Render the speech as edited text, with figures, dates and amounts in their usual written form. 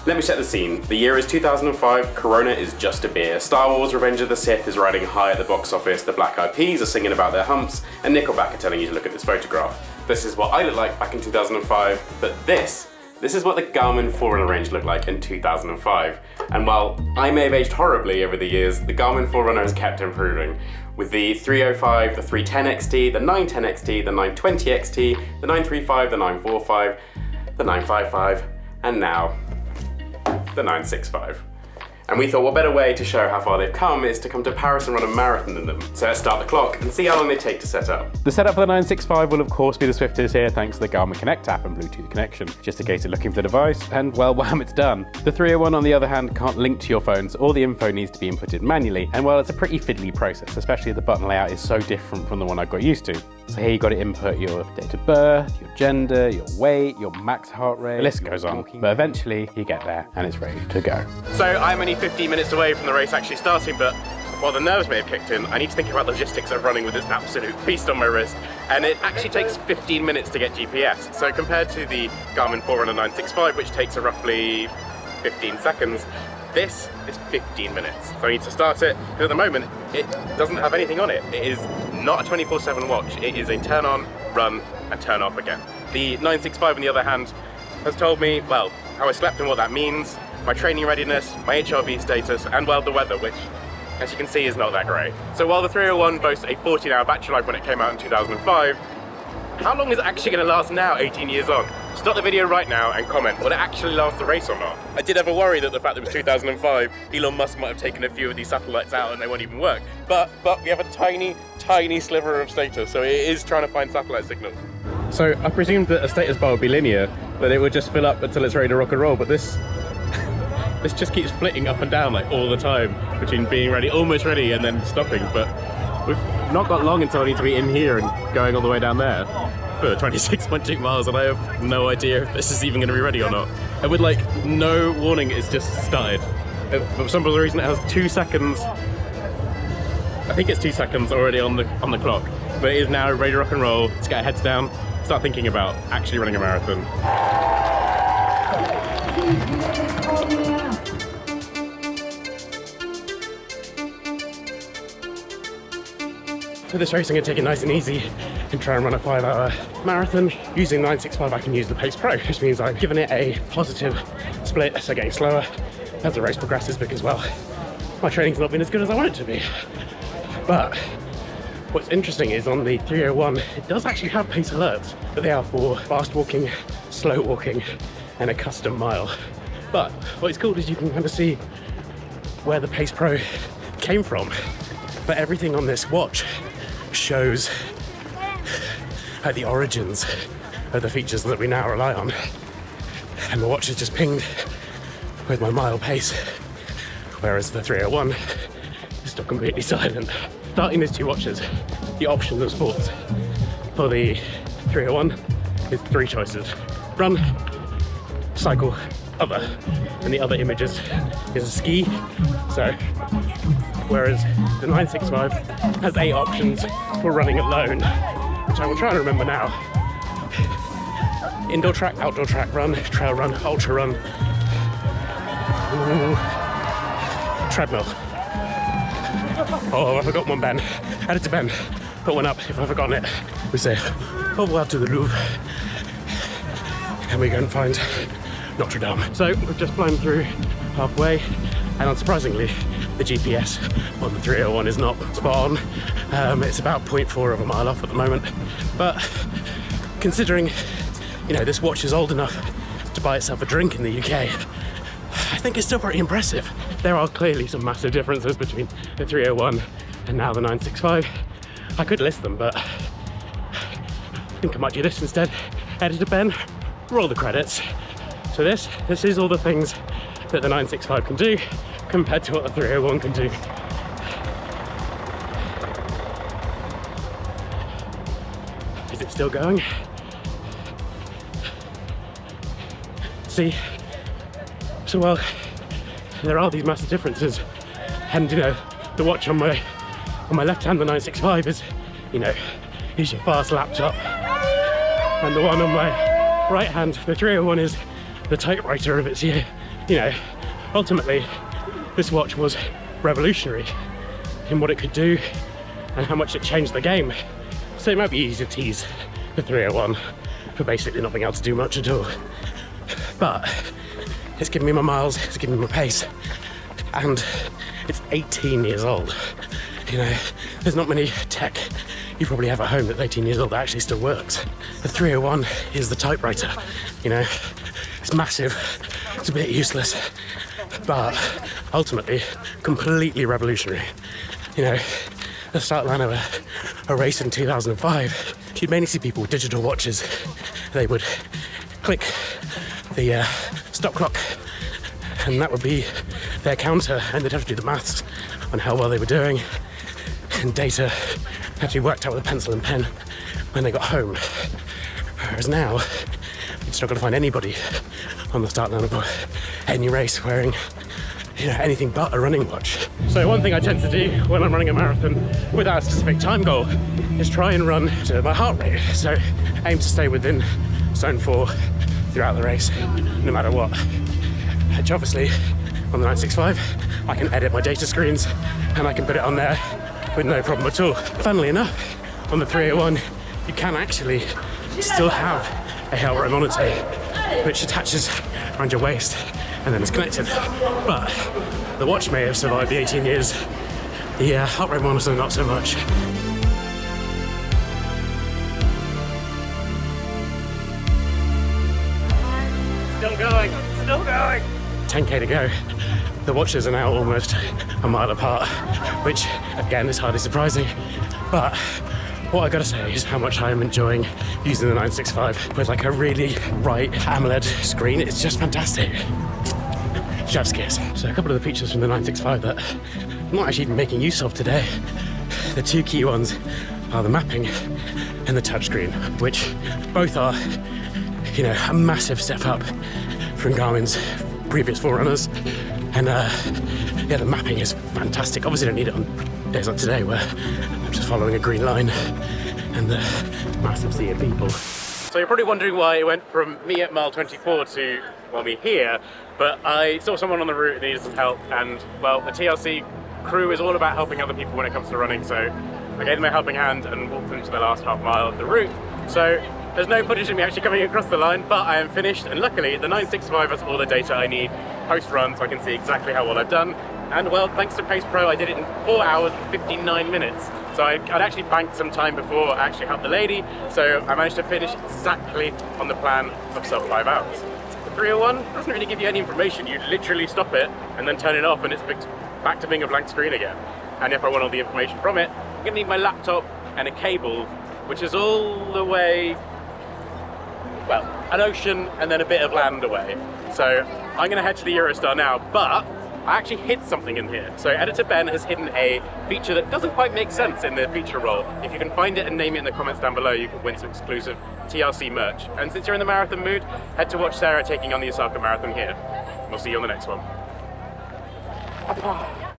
Let me set the scene. The year is 2005, Corona is just a beer. Star Wars Revenge of the Sith is riding high at the box office, the Black Eyed Peas are singing about their humps, and Nickelback are telling you to look at this photograph. This is what I looked like back in 2005, but this is what the Garmin Forerunner range looked like in 2005. And while I may have aged horribly over the years, the Garmin Forerunner has kept improving. With the 305, the 310 XT, the 910 XT, the 920 XT, the 935, the 945, the 955, and now the 965. And we thought what better way to show how far they've come is to come to Paris and run a marathon in them. So let's start the clock and see how long they take to set up. The setup for the 965 will of course be the swiftest here thanks to the Garmin Connect app and Bluetooth connection, just in case you're looking for the device, and well, wham, it's done. The 301 on the other hand can't link to your phones, all the info needs to be inputted manually, and well, it's a pretty fiddly process, especially the button layout is so different from the one I got used to. So here you got to input your date of birth, your gender, your weight, your max heart rate, the list goes on. But eventually you get there and it's ready to go. So I'm only 15 minutes away from the race actually starting, but while the nerves may have kicked in, I need to think about logistics of running with this absolute beast on my wrist. And it actually takes 15 minutes to get GPS. So compared to the Garmin Forerunner 965, which takes roughly 15 seconds, this is 15 minutes. So I need to start it, because at the moment, it doesn't have anything on it. It is not a 24/7 watch. It is a turn on, run, and turn off again. The 965, on the other hand, has told me, well, how I slept and what that means, my training readiness, my HRV status, and well, the weather, which, as you can see, is not that great. So while the 301 boasts a 14-hour battery life when it came out in 2005, how long is it actually going to last now, 18 years on? Stop the video right now and comment, will it actually last the race or not? I did ever worry that the fact that it was 2005, Elon Musk might have taken a few of these satellites out and they won't even work. But we have a tiny, tiny sliver of status, so it is trying to find satellite signals. So I presumed that a status bar would be linear, that it would just fill up until it's ready to rock and roll, but this just keeps flitting up and down like all the time between being ready, almost ready, and then stopping. But we've not got long until I need to be in here and going all the way down there for 26.2 miles, and I have no idea if this is even going to be ready or not. And with like no warning, it's just started. For some reason it has 2 seconds, I think it's 2 seconds already on the clock, but it is now ready to rock and roll. Let's get our heads down, start thinking about actually running a marathon. For this race I'm going to take it nice and easy and try and run a 5-hour marathon. Using 965 I can use the Pace Pro, which means I've given it a positive split, so getting slower as the race progresses, because well, my training's not been as good as I want it to be. But what's interesting is on the 301 it does actually have pace alerts, but they are for fast walking, slow walking, and a custom mile. But what's cool is you can kind of see where the Pace Pro came from. But everything on this watch shows the origins of the features that we now rely on. And the watch is just pinged with my mile pace, whereas the 301 is still completely silent. Starting these two watches, the options of sports for the 301 is 3 choices: run, cycle, other. And the other images is a ski. So whereas the 965 has 8 options for running alone, which I will try and remember now. Indoor track, outdoor track, run, trail run, ultra run, treadmill. Oh, I forgot one, Ben. Add it to Ben. Put one up if I've forgotten it. We say, au revoir to the Louvre. And we go and find Notre Dame. So we've just flown through halfway, and unsurprisingly, the GPS on the 301 is not spot on. It's about 0.4 of a mile off at the moment. But considering, you know, this watch is old enough to buy itself a drink in the UK, I think it's still pretty impressive. There are clearly some massive differences between the 301 and now the 965. I could list them, but I think I might do this instead. Editor Ben, roll the credits. So this is all the things that the 965 can do compared to what the 301 can do. Is it still going? See, so well, there are these massive differences, and you know, the watch on my left hand, the 965, is, you know, is your fast laptop, and the one on my right hand, the 301, is the typewriter of its year, you know, ultimately this watch was revolutionary in what it could do and how much it changed the game. So it might be easy to tease the 301 for basically not being able to do much at all. But it's giving me my miles, it's giving me my pace, and it's 18 years old. You know, there's not many tech you probably have at home that's 18 years old that actually still works. The 301 is the typewriter, you know, it's massive, it's a bit useless, but ultimately completely revolutionary. You know, the start line of a race in 2005, you'd mainly see people with digital watches. They would click the stop clock, and that would be their counter, and they'd have to do the maths on how well they were doing, and data had to be worked out with a pencil and pen when they got home. Whereas now, you'd struggle to find anybody on the start line of any race wearing, you know, anything but a running watch. So one thing I tend to do when I'm running a marathon without a specific time goal is try and run to my heart rate. So aim to stay within zone 4 throughout the race, no matter what. Which obviously on the 965, I can edit my data screens and I can put it on there with no problem at all. Funnily enough, on the 301, you can actually still have a heart rate monitor which attaches around your waist and then it's connected. But the watch may have survived the 18 years, the heart rate monitor not so much. Still going, still going. 10k to go. The watches are now almost a mile apart, which again is hardly surprising. But what I gotta say is how much I am enjoying using the 965 with like a really bright AMOLED screen. It's just fantastic. Chef's kiss. So a couple of the features from the 965 that I'm not actually even making use of today. The two key ones are the mapping and the touchscreen, which both are, you know, a massive step up from Garmin's previous Forerunners. And yeah, the mapping is fantastic. Obviously, I don't need it on days like today where I'm just following a green line and the massive sea of people. So you're probably wondering why it went from me at mile 24 to, well, me here, but I saw someone on the route that needed some help, and, well, the TLC crew is all about helping other people when it comes to running, so I gave them a helping hand and walked them to the last half mile of the route. So there's no footage of me actually coming across the line, but I am finished, and luckily the 965 has all the data I need post-run, so I can see exactly how well I've done. And well, thanks to Pace Pro, I did it in 4 hours and 59 minutes. So I'd actually banked some time before I actually helped the lady, so I managed to finish exactly on the plan of sub 5 hours. The 301 doesn't really give you any information. You literally stop it and then turn it off and it's back to being a blank screen again. And if I want all the information from it, I'm gonna need my laptop and a cable, which is all the way, well, an ocean and then a bit of land away. So I'm gonna head to the Eurostar now, but I actually hid something in here. So Editor Ben has hidden a feature that doesn't quite make sense in the feature roll. If you can find it and name it in the comments down below, you can win some exclusive TLC merch. And since you're in the marathon mood, head to watch Sarah taking on the Osaka Marathon here. We'll see you on the next one.